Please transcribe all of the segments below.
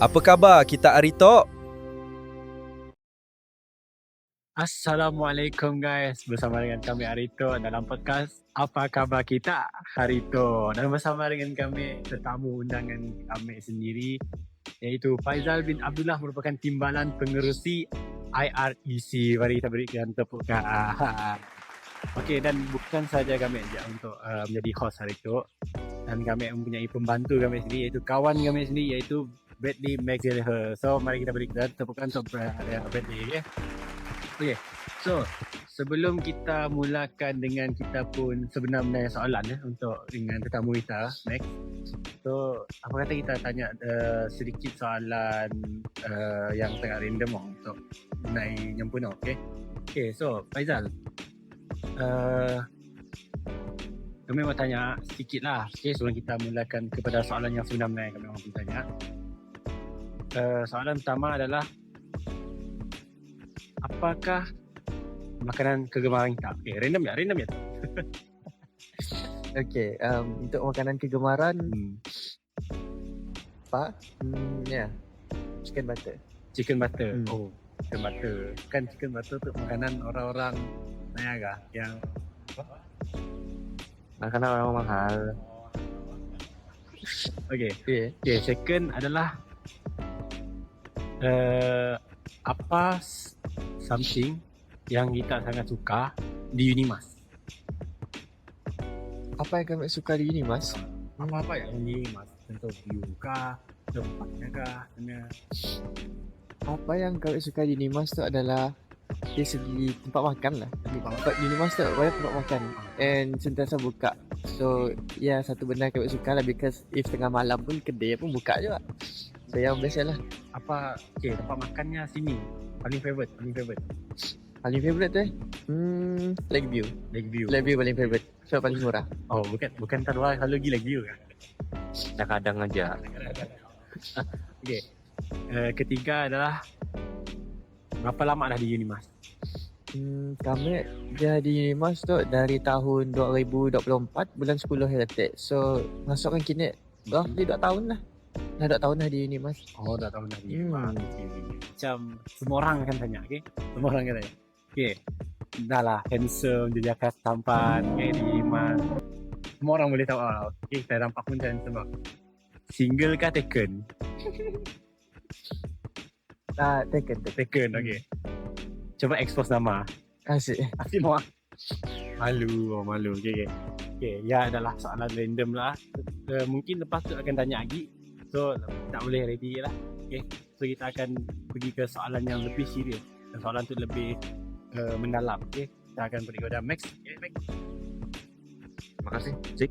Apa khabar kita Arito? Assalamualaikum guys, bersama dengan kami Arito dalam podcast Apa Khabar Kita Harito, dan bersama dengan kami tetamu undangan kami sendiri, iaitu Faizal bin Abdullah, merupakan timbalan pengerusi IREC. Mari kita berikan tepuk tangan. Okey, dan bukan saja kami ajak untuk menjadi host Harito, dan kami mempunyai pembantu kami sendiri, iaitu kawan kami sendiri, iaitu Bradley McGallagher. So mari kita berikan tepuk tangan untuk Bradley. Okay, so sebelum kita mulakan dengan kita pun sebenarnya soalan untuk dengan tetamu kita, Max. So apa kata kita tanya sedikit soalan yang sangat random untuk mengenai Nyempuna, okay? Okay, so Faizal, kami mau tanya sedikit lah, okay, sebelum kita mulakan kepada soalan yang sebenarnya yang kami mahu tanya. Soalan pertama adalah, apakah makanan kegemaran kita? Okay, random ya. Okay, untuk makanan kegemaran, chicken butter. Chicken butter. Oh, chicken butter. Kan chicken butter tu makanan orang-orang Niaga yang Makanan orang mahal. Okay, second adalah apa something yang kita sangat suka di Unimas? Apa yang kami suka di Unimas? Apa yang di Unimas? Contoh view kah, tempatnya kah, Apa yang kami suka di Unimas tu adalah dari segi tempat makan lah. Tempat di Unimas tu banyak tempat makan and sentiasa buka. So satu benda kami suka lah, because if tengah malam pun kedai pun buka juga. So yang best lah. Apa tempat makannya sini paling favorite? Paling favourite tu Lakeview paling favourite. So paling murah. Oh, bukan terlalu kalau gila Lakeview kan? Kadang-kadang aja. Okay. Ketiga adalah, berapa lama dah di Unimas? Kami dah di Unimas tu dari tahun 2024 bulan 10 hari. So masukkan kini roughly 2 tahun lah. Dah 2 tahun dah di Unimas. Oh, 2 tahun dah di Unimas. Macam semua orang akan tanya, okay? Semua orang akan tanya. Okay, dah lah handsome, dia jaga tampan, di Unimas. Semua orang boleh tahu. Okay, saya nampak pun handsome. Single kah taken? Taken, okay. Cuba expose nama. Asyik mau malu. Okay, ya adalah soalan random lah. Mungkin lepas tu akan tanya lagi. So tak boleh ready lah. Okay, so kita akan pergi ke soalan yang lebih serius. Soalan tu lebih mendalam. Okay, kita akan pergi kepada Max. Okay, Max. Terima kasih, Cik.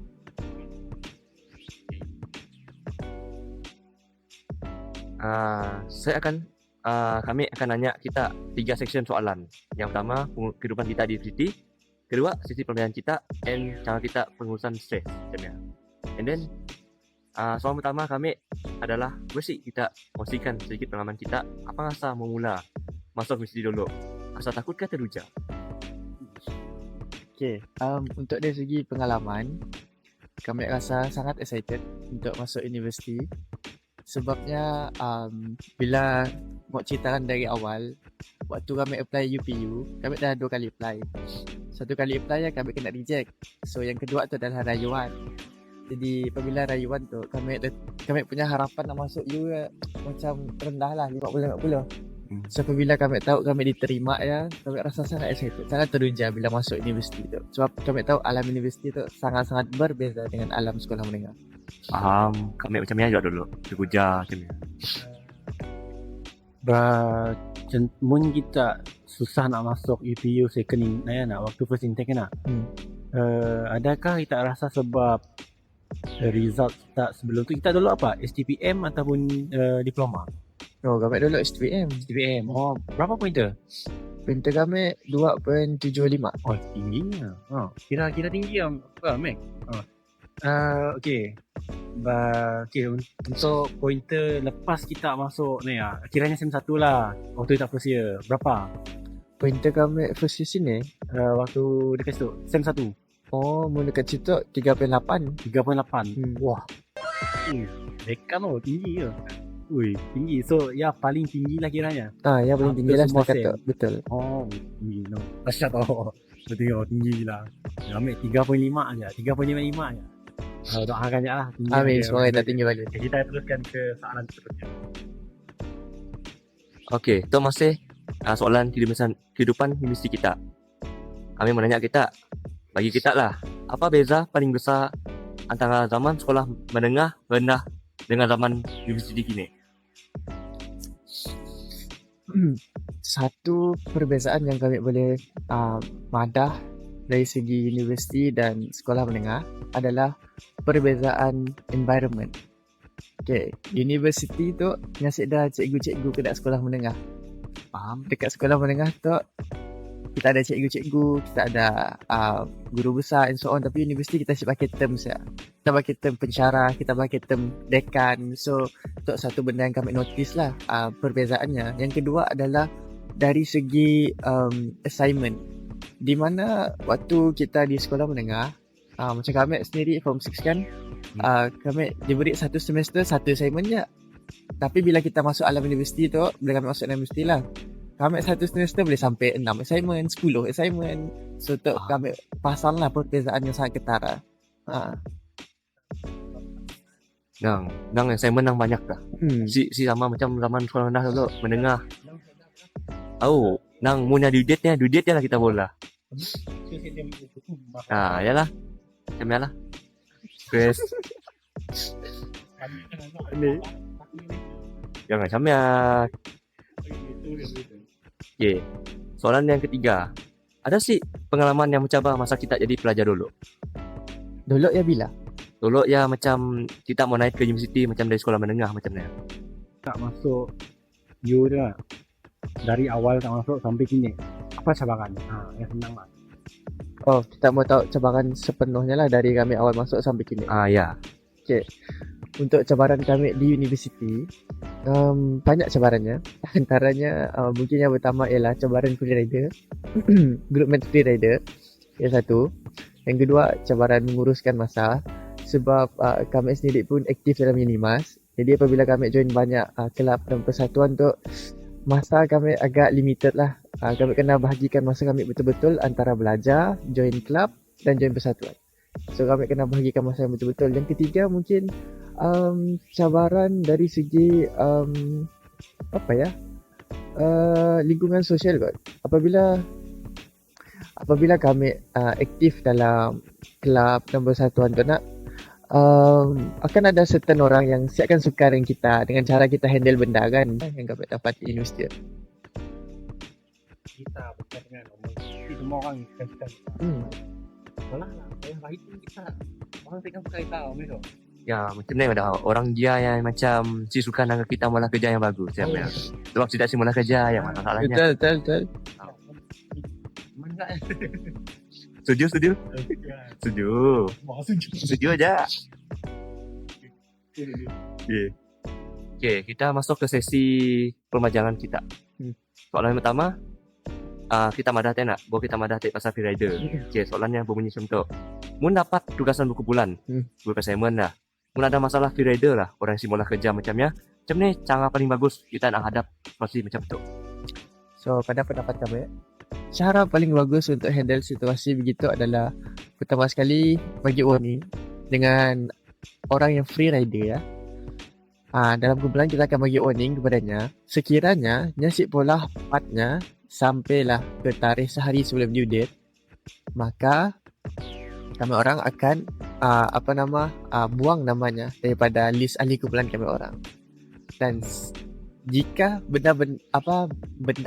Kami akan nanya kita 3 section soalan. Yang pertama, kehidupan kita di universiti. Kedua, sisi pembelajaran kita, and cara kita pengurusan stres macamnya. And then soalan pertama kami adalah, bersih kita kongsikan sedikit pengalaman kita. Apa rasa memula masuk universiti dulu? Rasa takut ke teruja? Okay, untuk dari segi pengalaman, kami rasa sangat excited untuk masuk universiti. Sebabnya bila mau ceritakan dari awal, waktu kami apply UPU, kami dah 2 kali apply. Satu kali apply kami kena reject. So yang kedua tu adalah rayuan. Jadi apabila rayuan tu, kami punya harapan nak masuk U macam rendah lah, 50-50. So apabila kami tahu kami diterima kami rasa sangat excited, sangat teruja bila masuk universiti tu. Sebab kami tahu alam universiti tu sangat-sangat berbeza dengan alam sekolah menengah. Faham, kami macam ni juga dulu. Teruja macam ni. Mun kita susah nak masuk UPU second waktu first intake kena. Adakah kita rasa sebab result kita sebelum tu, kita dulu apa? STPM ataupun diploma? Oh, kami dulu STPM. Oh, berapa pointer? Pointer kami 2.75. Oh, tingginya. Kira tinggi Mac. Okay. Untuk pointer lepas kita masuk ni kiranya SEM 1 lah. Waktu tak first year, berapa? Pointer kami first year sini waktu dekat situ SEM 1. Oh, dekat situ 3.8. Wah. Dekan tinggi ke. Ui, tinggi. So, ya paling tinggi lah kiranya. Yang paling tinggi lah Semua setakat sem. tu. Betul. Oh, tinggi. No. Dahsyat tau. So, tengok tinggi lah. Dia ambil 3.5 aja. 3.55 aja. Doakan je lah. Tinggi Amin, aja. semoga tak tinggi balik. Okay, kita teruskan ke soalan seterusnya. Okey, tu masih soalan kehidupan universiti kita. Kami menanya kita, bagi kita lah, apa beza paling besar antara zaman sekolah menengah rendah dengan zaman universiti kini? Satu perbezaan yang kami boleh madah dari segi universiti dan sekolah menengah adalah perbezaan environment. Okay, universiti tu ngasih dah cikgu-cikgu ke dekat sekolah menengah. Faham? Dekat sekolah menengah tu kita ada cikgu-cikgu, kita ada guru besar and so on. Tapi universiti kita asyik pakai term saja. Kita pakai term pensyarah, kita pakai term dekan. So tu satu benda yang kami notice lah perbezaannya. Yang kedua adalah dari segi assignment. Di mana waktu kita di sekolah menengah, macam kami sendiri form 6 kan, kami diberi satu semester satu assignment je. Tapi bila kita masuk alam universiti tu, bila kami masuk alam universiti lah, kami satu semester boleh sampai 6 assignment, 10 assignment. So tu kami pasang lah perbezaan yang sangat ketara. Nang assignment nang banyak dah. Si sama macam zaman sekolah rendah dulu, menengah. Oh, nang punya due date lah kita bola. Yalah. Macam yalah. Chris. Jangan sampai. Okay. Soalan yang ketiga. Ada sih pengalaman yang mencabar masa kita jadi pelajar dulu? Dulu ya bila? Dulu ya macam kita mau naik ke universiti macam dari sekolah menengah macam ni. Tak masuk you dah. Dari awal tak masuk sampai kini. Apa cabaran? Yang senang lah. Oh, kita mau tahu cabaran sepenuhnya lah dari kami awal masuk sampai kini. Ya. Okay. Untuk cabaran kami di universiti, banyak cabarannya. Antaranya mungkin yang pertama ialah cabaran freerider. Group mate freerider. Yang satu. Yang kedua, cabaran menguruskan masa. Sebab kami sendiri pun aktif dalam Unimas. Jadi apabila kami join banyak kelab dan persatuan tu, masa kami agak limited lah. Kami kena bahagikan masa kami betul-betul antara belajar, join kelab dan join persatuan. So kami kena bahagikan masa yang betul-betul. Yang ketiga mungkin cabaran dari segi lingkungan sosial kot. Apabila kami aktif dalam kelab dan persatuan tu nak, akan ada certain orang yang siapkan suka dengan kita, dengan cara kita handle benda kan, yang kami dapat di universiti. Kita bukan dengan semua orang kita. Soalnya lah, yang baik pun kita orang tekan suka kita tu. Ya, macam ni ada orang dia yang macam si suka dengan kita malah kerja yang bagus. Sebab tidak si malah kerja yang mana salahnya. Betul. Mana Setuju. Setuju aja. Okay, kita masuk ke sesi pemajangan kita. Soalan yang pertama, kita madah tak nak? Bawa kita madah tak pasal freerider. Okay, soalannya berbunyi macam tu. Mun dapat tugasan buku bulan, buku assignment dah. Mun ada masalah freerider lah, orang yang mula kerja macamnya. Macam ni cara paling bagus kita nak hadap situasi macam tu. So, pada pendapat kami, cara paling bagus untuk handle situasi begitu adalah pertama sekali bagi warning dengan orang yang free rider ya. Dalam kumpulan kita akan bagi warning kepadanya. Sekiranya nyasik pola partnya sampailah ke tarikh sehari sebelum due date, maka kami orang akan buang namanya daripada list ahli kumpulan kami orang. Dan jika benda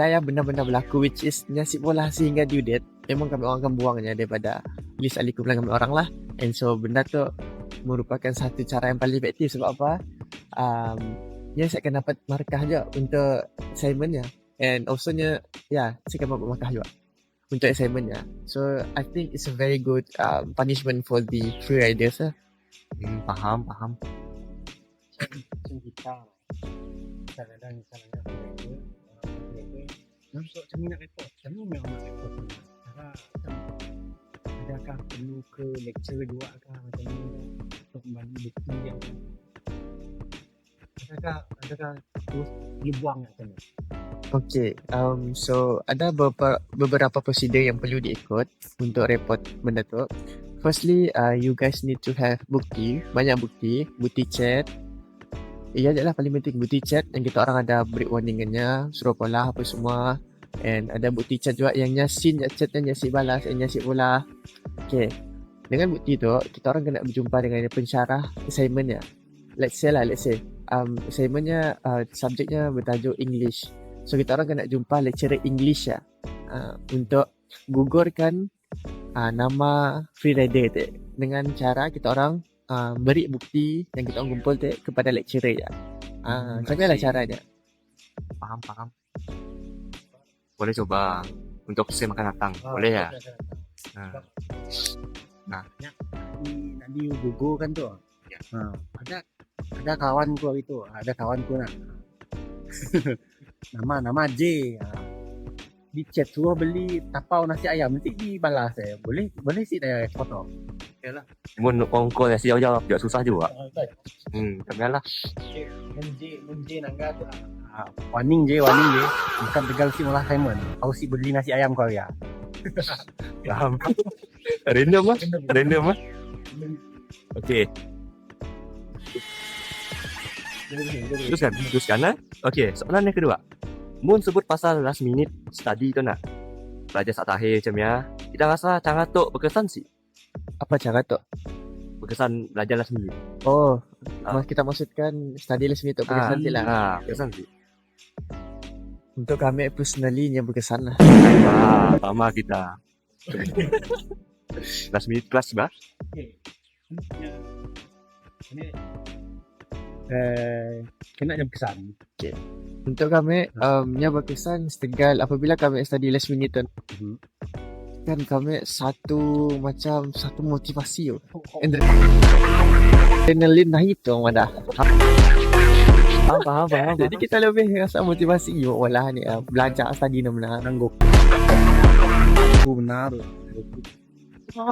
yang benar-benar berlaku which is nyasik pola sehingga due date, memang kami orang akan buangnya daripada list ahli kumpulan kami orang lah. And so benda tu merupakan satu cara yang paling efektif. Sebab apa? Saya akan dapat markah je untuk assignmentnya. And also saya akan dapat markah juga untuk assignmentnya. So I think it's a very good punishment for the free riders lah. Faham. Macam kita kadang-kadang misalnya macam ni nak report, macam ni memang nak report. Adakah perlu ke lecture juga kah macam ni untuk membagi bukti yang adakah terus dibuang macam ni? Okay, so ada beberapa prosedur yang perlu diikut untuk report benda tu. Firstly, you guys need to have banyak bukti chat. Ya, adalah paling penting bukti chat yang kita orang ada break warningannya, suruh pola apa semua. And ada bukti chat juga yang nyasin chat yang nyasi balas, yang nyasi pola. Okay, dengan bukti tu, kita orang kena berjumpa dengan pensyarah assignmentnya. Let's say, assignmentnya subjeknya bertajuk English. So kita orang kena jumpa lecturer English ya, untuk gugurkan nama freerider tu dengan cara kita orang beri bukti yang kita orang kumpul tu kepada lecturer ya. Macam mana caranya? Faham. Boleh coba untuk sem akan datang. Boleh ya? Nanti gugur kan tu. Ya. Ada kawanku itu, ada kawanku nak. nama J. Di chat suruh beli tapau nasi ayam, nanti dibalas saya. Boleh sih saya foto. Yalah. Mun kongko ya jawab juga susah juga. Takkanlah. J nangga tu. Warning J. Bukan tegal si malah Simon. Kau si beli nasi ayam kau ya. Faham. Random ah. Okey. Teruskan. Okey, soalan yang kedua. Mun sebut pasal last minute study tu nak. Belajar saat akhir macam ya. Kita rasa cara tu berkesan sih. Apa cara tu? Berkesan belajar last minute. Oh, kita maksudkan study last minute berkesan sih lah. Berkesan sih. Untuk kami personally nya berkesan lah. Sama kita. Last minute kelas bah. Ini kena jam kesan. Untuk kami nya berkesan setegal apabila kami study last minute tu. Kan kami satu motivasi tu. Adrenalin naik tu mana. Faham. Jadi kita lebih rasa motivasi walah ni belajar study nama Nangguk. Benar. So,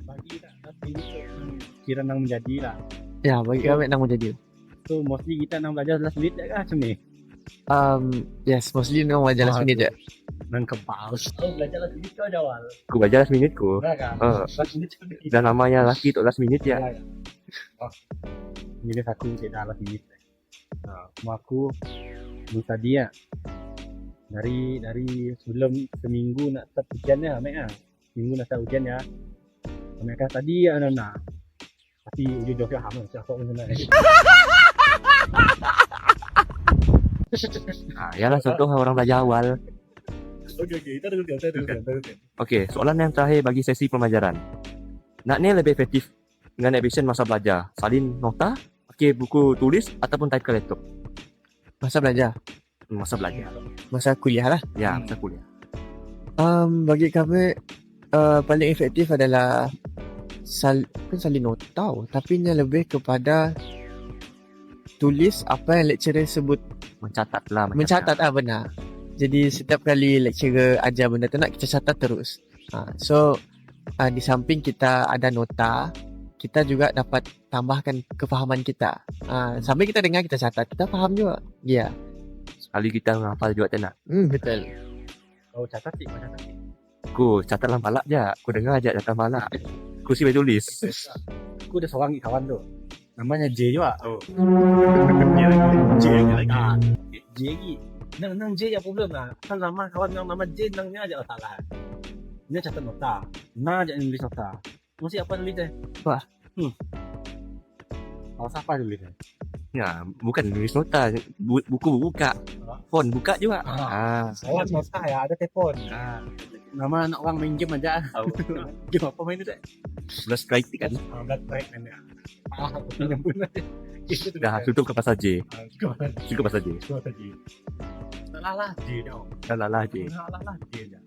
bagi tak ini kira nang menjadi lah. Ya, bagi kami nang menjadi. So, mostly kita nang belajar last minute kah macam ni? Yes, mostly nang belajar last minute je. Nang kebal. Oh, belajar last minute kau awal. Aku belajar last minute ku. Last minute Dan namanya laki tu last minute ya. Jadi aku tidak last minute. Aku tadi ya. Dari sebelum seminggu nak start ujiannya, Mek ah. Seminggu nak start ujian ya. Mereka tadi ya nak. Tapi ujung-ujungnya hamil siapa pun nak. Yalah contoh orang belajar awal. Okey, kita teruskan. Okey, soalan yang terakhir bagi sesi pembelajaran. Nak ni lebih efektif dengan efisien masa belajar. Salin nota, pakai buku tulis ataupun type ke laptop. Masa belajar, masa kuliah lah. Ya, masa kuliah. Bagi kami paling efektif adalah salin nota, tapi nya lebih kepada tulis apa yang lecturer sebut. Mencatat Benar. Jadi setiap kali lecturer ajar benda tu nak kita catat terus. So di samping kita ada nota, kita juga dapat tambahkan kefahaman kita. Sambil kita dengar kita catat, kita faham juga. Ya. Sekali kita menghafal juga tak nak. Betul. Kau catat sih. Aku catat dalam palak je. Aku dengar aja catat palak. Aku sih tulis. Aku ada seorang kawan tu. Namanya J juga. J lagi. Nang J yang problem lah. Kan nama kawan yang nama J nangnya aja salah. Dia catat nota. Nah aja nulis nota. Mesti apa nulis deh? Wah. Apa nulis deh? Ya, bukan nulis nota. Buku buka. Phone buka juga. Oh, nota ya, ada telepon. Nama anak orang main game aja. Game apa main itu? Plus strike kan. Black Strike kan ya. Yang benar. Dah tutup ke pasal J. Cukup pasal J. Salah lah J dah. Salah lah J. Salah lah J dah.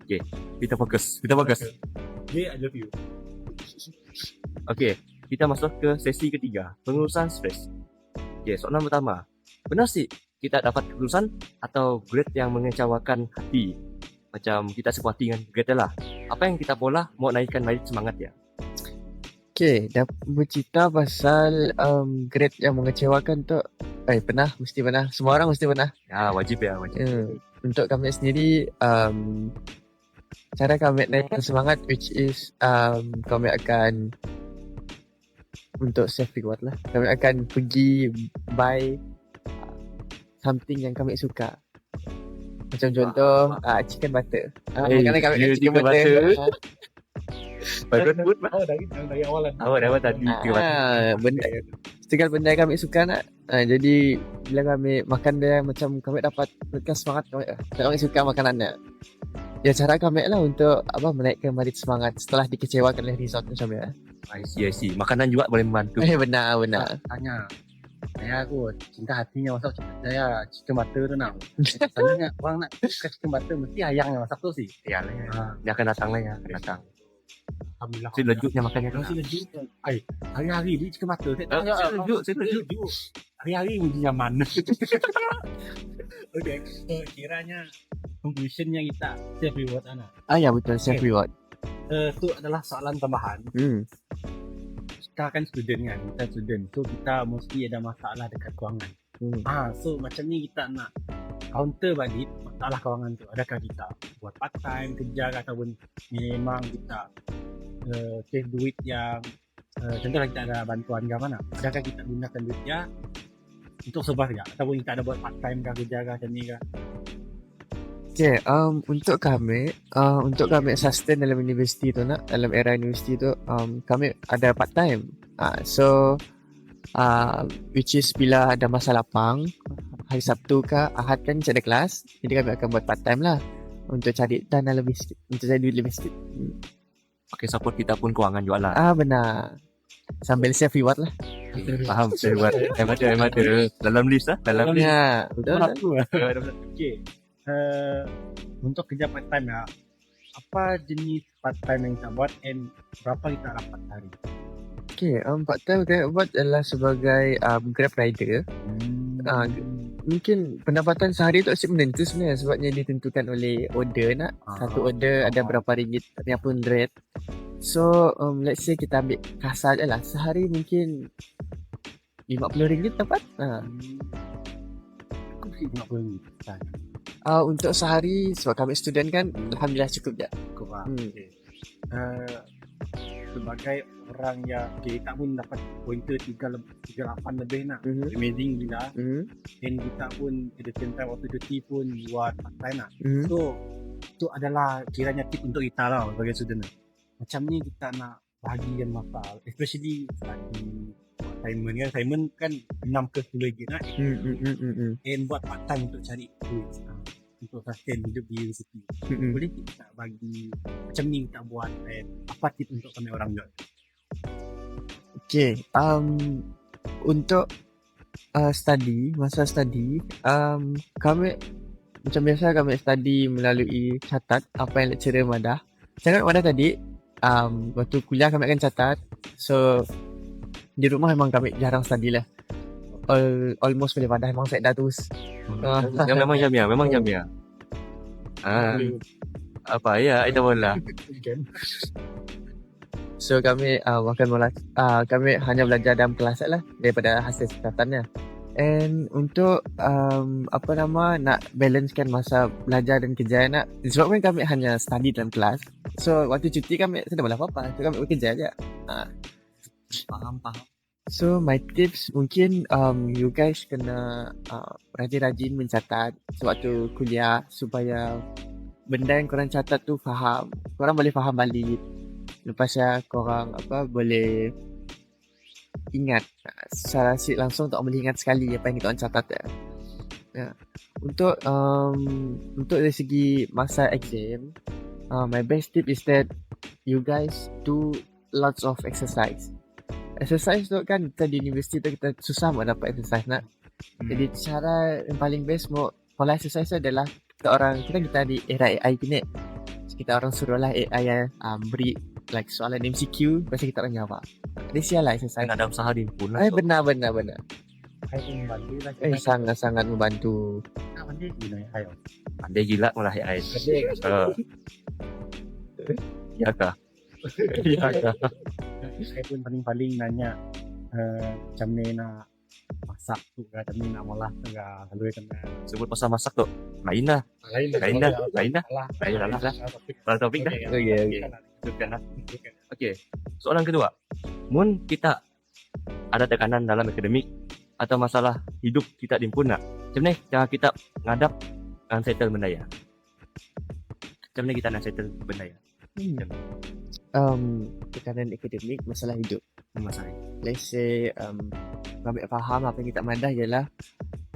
Kita fokus. J I love you. Okey, kita masuk ke sesi ketiga, pengurusan stres. Okey, soalan pertama. Benar sih kita dapat kelulusan atau grade yang mengecewakan hati? Macam kita sepuas hati dengan grade lah. Apa yang kita pola mau naikkan lagi semangat ya? Okay, dah bercerita pasal grade yang mengecewakan tu. Mesti pernah. Semua orang mesti pernah. Ya, wajib ya, wajib. Untuk kami sendiri, cara kami naikkan semangat which is kami akan untuk self reward lah. Kami akan pergi buy something yang kami suka. Macam contoh chicken butter. Kadang-kadang kami makan chicken butter. Bagus good mah. Dari awal kan. Awak dapat tadi Benda setengah benda yang kami suka nak. Jadi bila kami makan dia macam kami dapat semangat kami suka makanannya. Ya cara kami lah untuk menaikkan balik semangat setelah dikecewakan oleh result macam ni. I see. Makanan juga boleh membantu. Benar. Tanya. Saya aku cinta hatinya masak saya chicken butter tu nak. Soalnya orang nak chicken butter mesti ayang yang masak tu sih. Iyalah ya. Dia akan datang lah ya, akan datang. Alhamdulillah. Si lejutnya makannya tu. Masih lejut. Hari-hari dia chicken butter. Saya lejut. Hari-hari mesti nyaman. Okay. So kiranya conclusionnya kita self reward anak. Ya betul self reward. Itu adalah soalan tambahan. Kita kan student kan, kita student. So kita mesti ada masalah dekat kewangan. So macam ni kita nak counter balik masalah kewangan tu. Adakah kita buat part time kerja ataupun memang kita save duit yang contohnya kita ada bantuan ke mana? Adakah kita gunakan duitnya untuk sebab ya ataupun kita ada buat part time ke kerja ke macam ni ke? Okay, untuk kami sustain dalam universiti tu nak, dalam era universiti tu, kami ada part time. So which is bila ada masa lapang, hari Sabtu ke Ahad kan ada kelas, jadi kami akan buat part time lah untuk cari dana lebih sikit, untuk cari duit lebih sikit. Pakai support kita pun kewangan juga lah. Benar. Sambil self reward lah. Faham saya buat. Hemat dalam list lah, dalam list. Ya, betul. Okay. Untuk kerja part time ya, apa jenis part time yang kita buat and berapa kita dapat hari? Okay, part time kita buat adalah sebagai Grab rider. Mungkin pendapatan sehari tu asyik menentu sebenarnya sebabnya ditentukan oleh order nak. Satu order ada berapa ringgit, berapa ringgit. So let's say kita ambil kasar je lah, sehari mungkin RM50 dapat. Aku sih RM50. Untuk sehari sebab kami student kan, alhamdulillah cukup je. Kurang. Sebagai orang yang kita pun dapat pointer 38 lebih nak. Amazing gila. Dan kita pun at the same time waktu cuti pun buat part time nak. So itu adalah kiranya tip untuk kita lah sebagai student. Macam ni kita nak bahagikan masa, especially study assignment kan. Assignment kan 6 ke 10 lagi nak. And buat part time untuk cari duit untuk sustain hidup di universiti. Boleh kita bagi macam ni kita buat dan apa tip untuk kami orang juga? Okay, untuk masa study, kami macam biasa kami study melalui catat apa yang lecturer madah. Cakap madah tadi, waktu kuliah kami akan catat. So di rumah memang kami jarang study lah. Almost boleh madah memang saya dah terus. Memang jamia. Apa ya, itu bola. So kami kami hanya belajar dalam kelas lah daripada hasil catatannya. And untuk nak balancekan masa belajar dan kerja nak, sebabkan kami hanya study dalam kelas. So waktu cuti kami tidak boleh apa-apa, so kami bekerja aja. Faham. So my tips mungkin you guys kena rajin-rajin mencatat sewaktu kuliah supaya benda yang korang catat tu faham. Korang boleh faham balik. Lepas korang boleh ingat secara langsung tak boleh ingat sekali apa yang kita orang catat ya. Untuk dari segi masa exam, my best tip is that you guys do lots of exercise. Exercise tu kan kita di universiti tu kita susah nak dapat exercise nak. Jadi cara yang paling best pola exercise tu adalah kita di era AI kini. Kita orang suruhlah AI yang beri like soalan MCQ, lepas kita orang jawab. Dia sialah exercise. Ada usaha dia pun lah. Benar. Sangat-sangat membantu. Pandai gila malah AI. Ya kah? saya pun paling nanya macam ni nak masak tu ke, macam ni nak molah tu ke. Lalu kena Sebut pasal masak tu. Lain lah. Lain dah. Kalau topik dah. Okey. Teruskan lah. Okey. Soalan kedua. Mun kita ada tekanan dalam akademik atau masalah hidup kita dimpun nak. Macam ni cara kita ngadap settle benda ya. Macam ni kita nak settle benda ya. Tekanan akademik, masalah hidup. Masalah. Let's say kami faham apa yang kita madah ialah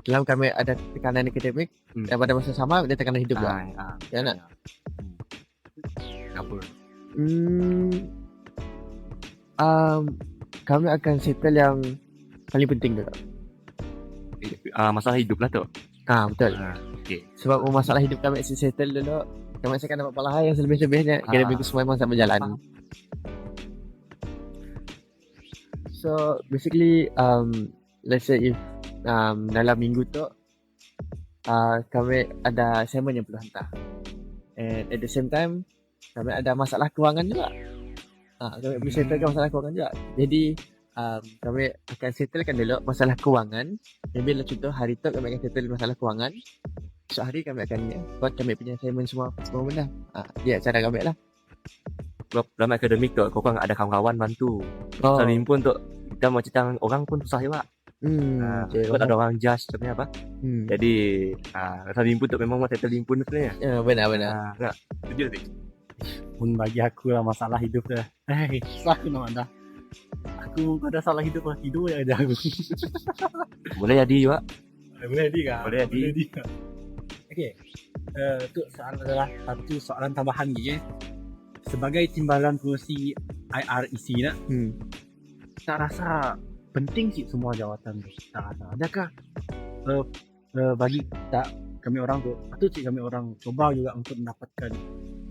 dalam kami ada tekanan akademik dan pada masa sama ada tekanan hidup juga. Ya nak? Apa? Kami akan settle yang paling penting dulu. Masalah hidup lah tu. Betul. Okey. Sebab masalah hidup kami settle dulu, kami akan dapat pahala yang selebih-lebihnya. Akademik semua memang tak berjalan. So basically let's say if dalam minggu tu kami ada assignment yang perlu hantar, and at the same time kami ada masalah kewangan juga. Kami perlu settlekan masalah kewangan juga. Jadi kami akan settlekan dulu masalah kewangan. Maybe lah contoh hari tu kami akan settle masalah kewangan. Esok hari kami akan buat kami punya assignment semua benda. Dia cara kami lah. Sebab dalam akademik tu kau kan ada kawan-kawan bantu. Saling pun tu kita mau cerita dengan orang pun susah juga. Sebab ada orang judge sebenarnya apa. Jadi saling pun tu memang mau settle pun sebenarnya. Ya, benar. Nak setuju tak? pun bagi aku lah masalah hidup dah. Susah aku nak dah. Aku ada salah hidup lah, tidur je aku. Boleh jadi juga. Boleh jadi kan? Boleh jadi. Okey. Itu soalan adalah satu soalan tambahan ni. Sebagai timbalan pengurusi IREC nak, tak rasa penting sih semua jawatan tu. Tak rasa. Adakah bagi tak kami orang tu, patut sih kami orang coba juga untuk mendapatkan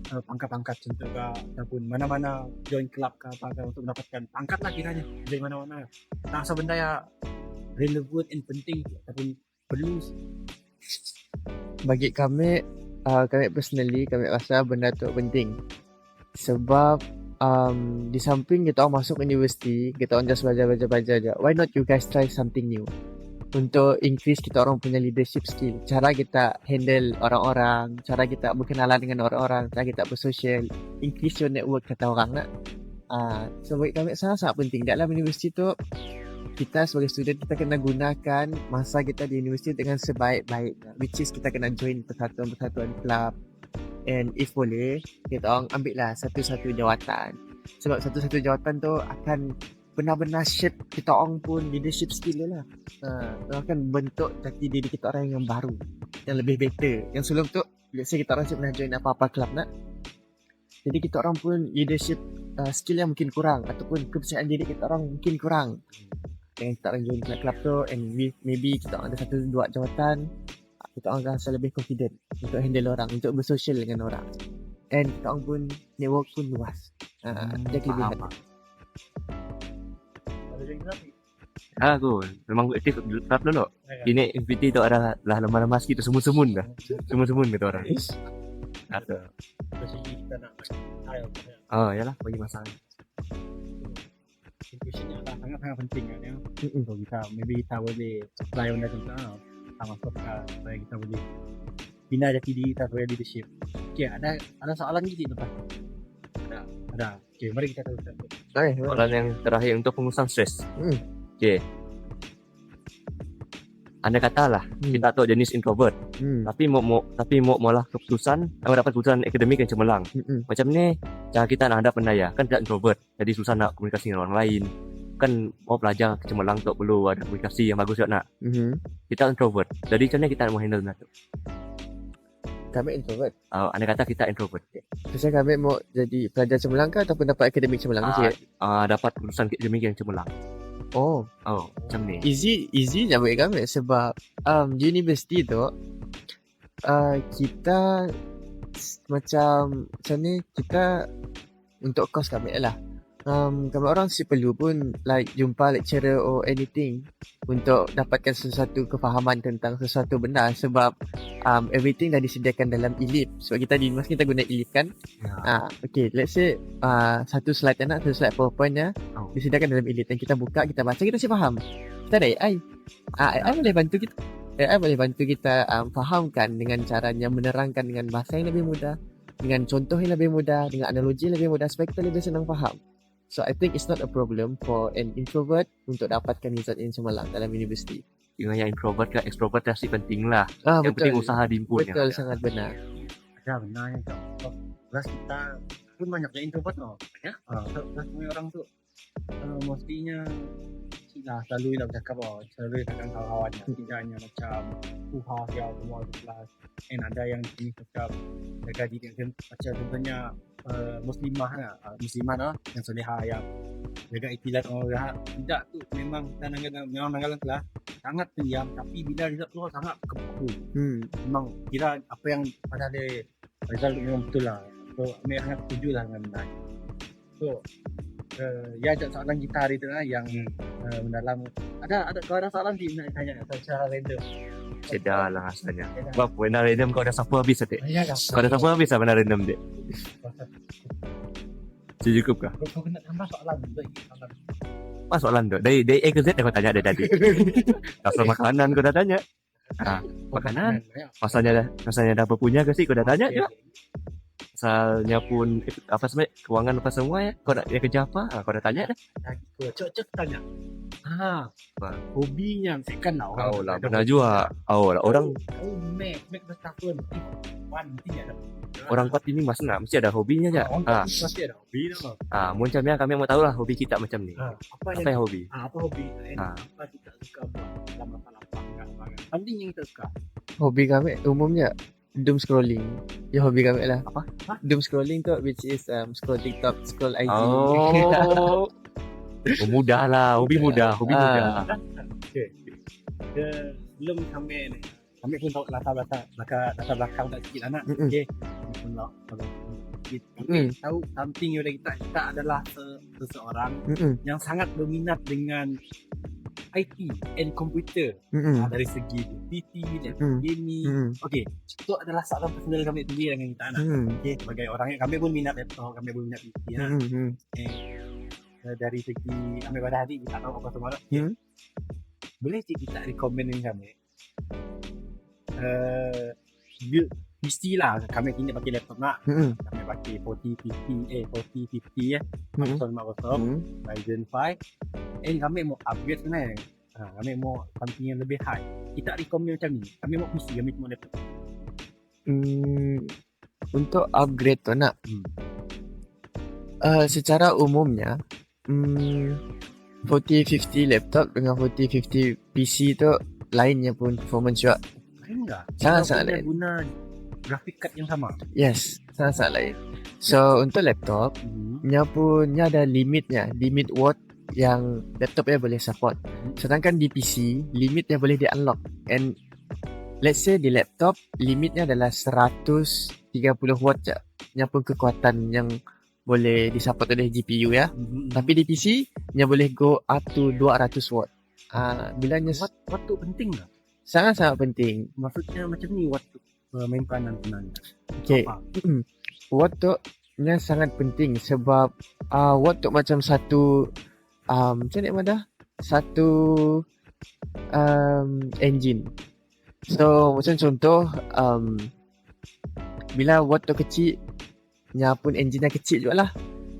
pangkat-pangkat contoh ke, ataupun mana-mana join club ke apa ke, untuk mendapatkan pangkat lah kiranya dari mana-mana. Tak rasa benda yang relevan and penting ataupun perlu. Bagi kami personally, kami rasa benda tu penting. Sebab di samping kita orang masuk universiti, kita orang just belajar je. Why not you guys try something new? Untuk increase kita orang punya leadership skill. Cara kita handle orang-orang, cara kita berkenalan dengan orang-orang, cara kita bersosial, increase your network kata orang nak. So bagi kami sangat penting. Dalam universiti tu, kita sebagai student kita kena gunakan masa kita di universiti dengan sebaik-baiknya. Which is kita kena join persatuan-persatuan club. And if boleh, kita orang ambil lah satu-satu jawatan. Sebab satu-satu jawatan tu akan benar-benar shape kita orang pun leadership skill lah. Akan bentuk jati diri kita orang yang baru, yang lebih better. Yang sebelum tu, let's say kita orang pernah join apa-apa club nak. Jadi kita orang pun leadership skill yang mungkin kurang, ataupun kepercayaan diri kita orang mungkin kurang. Yang kita orang join club tu, and maybe kita orang ada satu dua jawatan, kita orang rasa lebih confident untuk handle orang, untuk bersosial dengan orang. And kita orang pun network pun luas. Dia kelebihan. Aku memang aktif club dulu. Ini FPT tu ada lah lama-lama sikit tu semun-semun dah. Semun-semun kata orang. Ada. Jadi kita nak Yalah bagi masalah. Education ni adalah sangat-sangat penting kan ya. So kita maybe kita boleh apply benda tu sama podcast supaya kita boleh bina jati diri kita sebagai leadership. Okey, ada soalan lagi lepas? Ada. Okey, mari kita teruskan. Soalan yang terakhir untuk pengurusan stres. Okey. Anda katalah kita tu jenis introvert. Tapi mau malah keputusan dapat keputusan akademik yang cemerlang. Macam ni cara kita nak hadap benda ya. Kan tidak introvert. Jadi susah nak komunikasi dengan orang lain. Kan mau belajar cemerlang tu perlu ada komunikasi yang bagus juga nak. Kita introvert. Jadi macam ni kita nak handle benda tu. Kami introvert. Anda kata kita introvert. Terus kami mau jadi pelajar cemerlang ke ataupun dapat akademik cemerlang sikit? Dapat keputusan akademik yang cemerlang. Macam ni. Easy je bagi kami sebab universiti tu kita macam ni, kita untuk kos kami lah. Kami orang si perlu pun like jumpa lecturer or anything untuk dapatkan sesuatu kefahaman tentang sesuatu benda sebab everything dah disediakan dalam e-lib. Sebab kita di universiti kita guna e-lib kan. Okay, let's say satu slide satu slide PowerPoint disediakan dalam e-lib dan kita buka, kita baca, kita faham. Kita ada AI. AI boleh bantu kita. AI boleh bantu kita fahamkan dengan caranya menerangkan dengan bahasa yang lebih mudah, dengan contoh yang lebih mudah, dengan analogi yang lebih mudah supaya kita lebih senang faham. So I think it's not a problem for an introvert untuk dapatkan result yang cemerlang dalam universiti. Yang introvert ke extrovert pasti penting lah. Betul. Yang penting usaha diimpun. Betul, sangat benar. Ya benarnya Cok. Kelas kita pun banyak yang introvert loh. Ya. Kelas kami orang tu mestinya selalu nak bercakap selalu dengan kawan-kawannya. Tidak hanya macam siapa semua di kelas. And ada yang ini cakap jaga diri macam contohnya muslimah yang solehah yang jaga iktidat orang jahat. Tidak tu memang nanggalan kelas sangat pendiam, tapi bila result keluar sangat kepuku. Memang kira apa yang pada dia result memang betul lah. So kami sangat setuju lah dengan benda. So ya ajak soalan kita hari tu lah yang mendalam. Kau ada soalan sih nak tanya secara random. Sedar lah rasanya. Sebab benar random kau dah sapu habis adik. Ya dah. Kau dah sapu habis lah benar random dek. Cukup kah? Kau kena tambah soalan. Apa soalan tu? Dari A ke Z dah kau tanya dari tadi. Pasal makanan kau dah tanya. Makanan. Pasalnya dah berpunya ke sih kau dah tanya juga. Pasalnya pun apa sebenarnya kewangan apa semua ya. Kau nak dia kerja apa? Kau dah tanya dah. Cok tanya. Hobinya sekan lah orang. Oh lah pernah juga. Oh lah orang make bertahun. Penting ada. Orang kuat ini mas nak mesti ada hobinya je. Pasti ada hobi lah. Macam ni kami mau tahu lah hobi kita macam ni. Apa yang hobi? Apa hobi? Apa kita suka buat dalam lapang. Penting yang kita suka. Hobi kami umumnya doom scrolling. Ya hobi kami lah. Apa? Doom scrolling tu which is scroll TikTok, scroll IG. Oh mudah lah, hobi mudah. Okay. Sebelum kami pun tahu latar belakang tak sikit anak. Okay. Kami tahu something yang kita adalah seseorang yang sangat berminat dengan IT and computer. Dari segi PC dan gaming. Okay, itu adalah soalan personal kami sendiri dengan kita anak. Okay, sebagai orang yang kami pun minat laptop, kami pun minat PC. Dari segi ambil pada hati kita tahu apa semua. Boleh kita recommend kami build PC lah. Kami kini pakai laptop nak. Kami pakai 4050 ya. Microsoft Ryzen 5. And kami mau upgrade sebenarnya. Kami mau something yang lebih high. Kita recommend macam ni. Kami mau PC, kami mau laptop. Untuk upgrade tu nak. Secara umumnya 4050 laptop dengan 4050 PC tu lainnya pun performance juga. Lain tak? Sangat lain. Guna graphic card yang sama. Yes, sangat lain. So untuk laptop nya ada limit watt yang laptopnya boleh support. Sedangkan di PC limitnya boleh di unlock. And let's say di laptop limitnya adalah 130 watt je. Nya pun kekuatan yang boleh disupport oleh GPU ya. Tapi di PC nya boleh go up to 200 watt. Bilanya watt tu penting tak? Sangat-sangat penting. Maksudnya macam ni watt tu menyimpan tenaga. Okay. Watt tu nya sangat penting sebab watt tu macam satu macam mana dah? Satu engine. So macam contoh bila watt tu kecil nya pun engine yang kecil jugalah.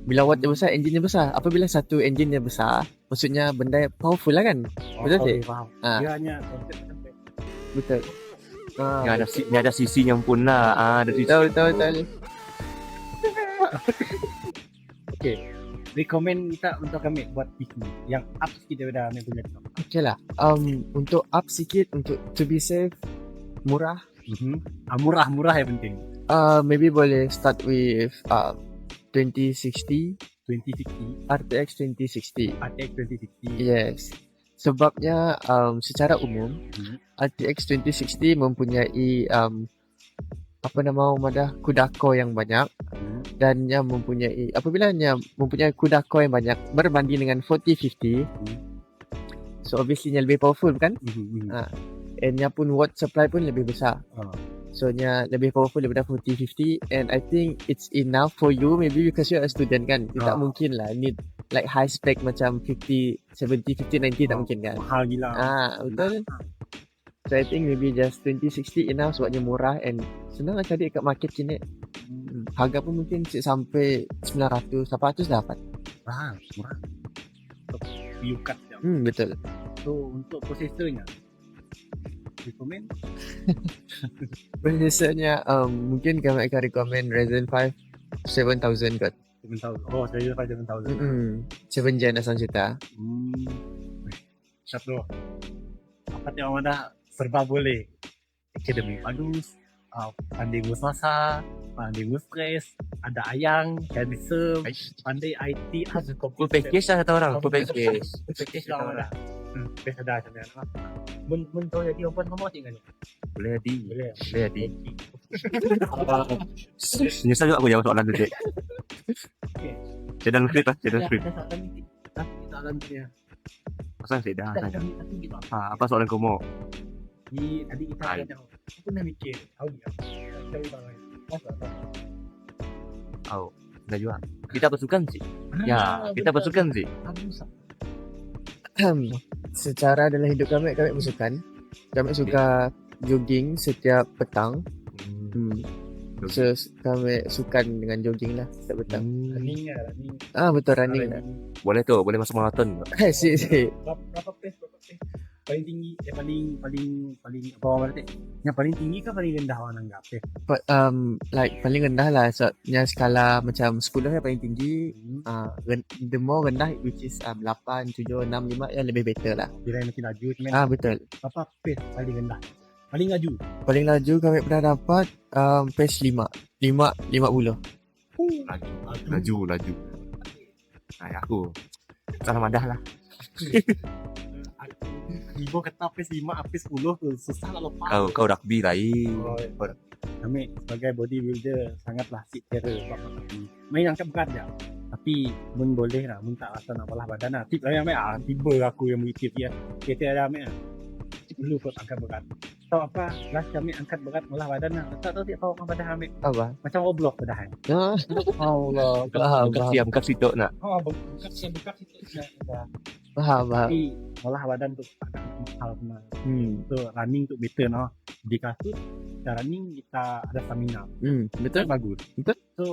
Bila watt dia besar, engine dia besar. Apabila satu engine dia besar, maksudnya benda powerful lah kan? Betul tak? Faham. Dia hanya konsep sampai. Betul. Ni ada sisinya pun lah. Ada sisi. Betul. Okay. Recommend kita untuk kami buat PC yang up sikit daripada kami punya laptop. Okay lah. Untuk up sikit, untuk to be safe, murah. Murah yang penting. Maybe boleh start with 2060 RTX 2060. Yes. Sebabnya kudako yang banyak Hmm. dan apabila mempunyai kudako yang banyak berbanding dengan 4050, so obviously nya lebih powerful kan, Ah. and nya pun watt supply pun lebih besar. Ah. So nya lebih powerful daripada 4050, and I think it's enough for you, maybe because you're a student kan. You tak Ah. mungkin lah need like high spec macam 50, 70, 50, 90 tak Ah. mungkin kan. Mahal gila. Betul. So I think maybe just 2060 enough sebabnya murah and senang lah cari kat market kini. Harga pun mungkin sampai 900, 800 dapat. Murah. Untuk view card jam. Betul. So untuk prosesornya, recommend? Prosesornya mungkin kami akan recommend Ryzen 5 7000 kot. 7,000. Oh, saya 7,000. 7 gen asal juta. Siap tu. Apa yang mana serba boleh. Akademi bagus, pandai ngurus masa, pandai ngurus stres, ada ayang, handsome, pandai IT, ada Full package lah kata orang. Full package. package lah mana. Best ada macam mana. Mun kau jadi open ngomong tinggal ni. Boleh jadi. Boleh. Boleh jadi. Menyesal juga aku jawab soalan tu, Cik. Okay. Cik dalam skrip lah. Cik dalam skrip. Kita akan dia. Pasal Cik dah. Tapi kita Apa soalan kau mau? tadi kita Hai. ada aku nak mikir tahu dia. Tahu bang. Oh, dah juga. Kita bersukan sih. Ya, kita bersukan sih. Secara dalam hidup kami bersukan. Kami suka jogging setiap petang. So kami sukan dengan jogging lah setiap petang. Running. Betul, running lah. Boleh tu, boleh masuk maraton. Si. Berapa pace? Paling tinggi, paling apa orang kata? Yang paling tinggi ke paling rendah orang anggap? Like paling rendah lah. So, yang skala macam 10 yang paling tinggi. The more rendah which is 8, 7, 6, 5 yang lebih better lah. Kira yang makin laju tu Betul. Apa pace paling rendah? Paling laju? Paling laju kami pernah dapat pace 50. Laju. Aku salah madah lah. Ibu kata pace 5, pace 10 tu susah nak lepas. Kau rugby lain. Kami sebagai bodybuilder sangatlah fit kira main angkat berat je. Tapi mun boleh lah, mun tak rasa nak belah badan lah. Tip lah yang tiba aku yang beri tip ya. Kita ada ambil lah. Dulu kot angkat berat. Tahu apa? Last kami angkat berat belah badan lah. Tak tahu tiap orang badan ambil. Apa? Macam Roblox badan. Allah. Bukan siap, bukan situ nak. Bukan situ. Faham. Tapi belah badan tu agak mahal pernah. So running tu better no. Jika tu kita running kita ada stamina. Betul. Bagus. Betul. So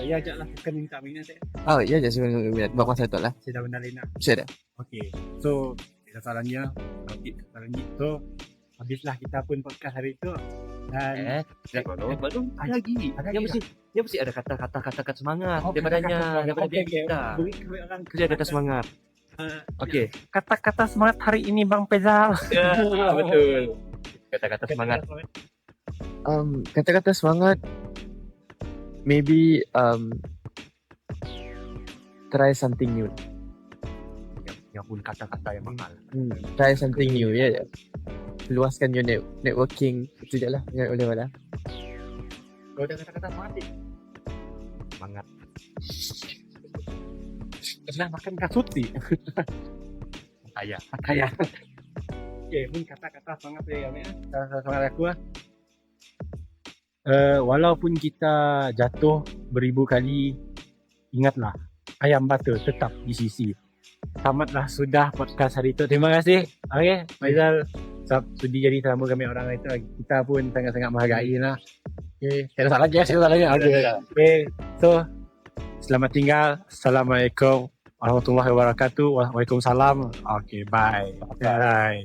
ya ajaklah kita minta minat saya. Ya je sebenarnya buat masa tu lah. Saya dah benda lain nak. Sudah. Okay. So sasarannya so habislah kita pun podcast hari itu dan Belum ada lagi. Dia mesti ada kata-kata semangat daripada kita. beri kepada orang Dia ada kata semangat. Okey. kata-kata semangat hari ini Bang Pezal. Betul. Kata-kata semangat. Kata-kata semangat maybe try something new. Yang pun kata-kata yang mahal. Try something new ya. Luaskan your networking. Itu je lah yang boleh lah. Kau ada kata-kata semangat ni? Semangat. Pernah makan kasut ni? Ayah. Okay, pun kata-kata semangat ya. Kata-kata semangat aku lah. Walaupun kita jatuh beribu kali, ingatlah ayam batu tetap di sisi. Tamatlah sudah podcast hari itu. Terima kasih. Okay, Faizal sudi jadi tamu kami orang itu. Kita pun sangat-sangat menghargai lah. Okay, saya salah lagi. Okay, so selamat tinggal. Assalamualaikum warahmatullahi wabarakatuh. Waalaikumsalam. Okay, bye. Bye.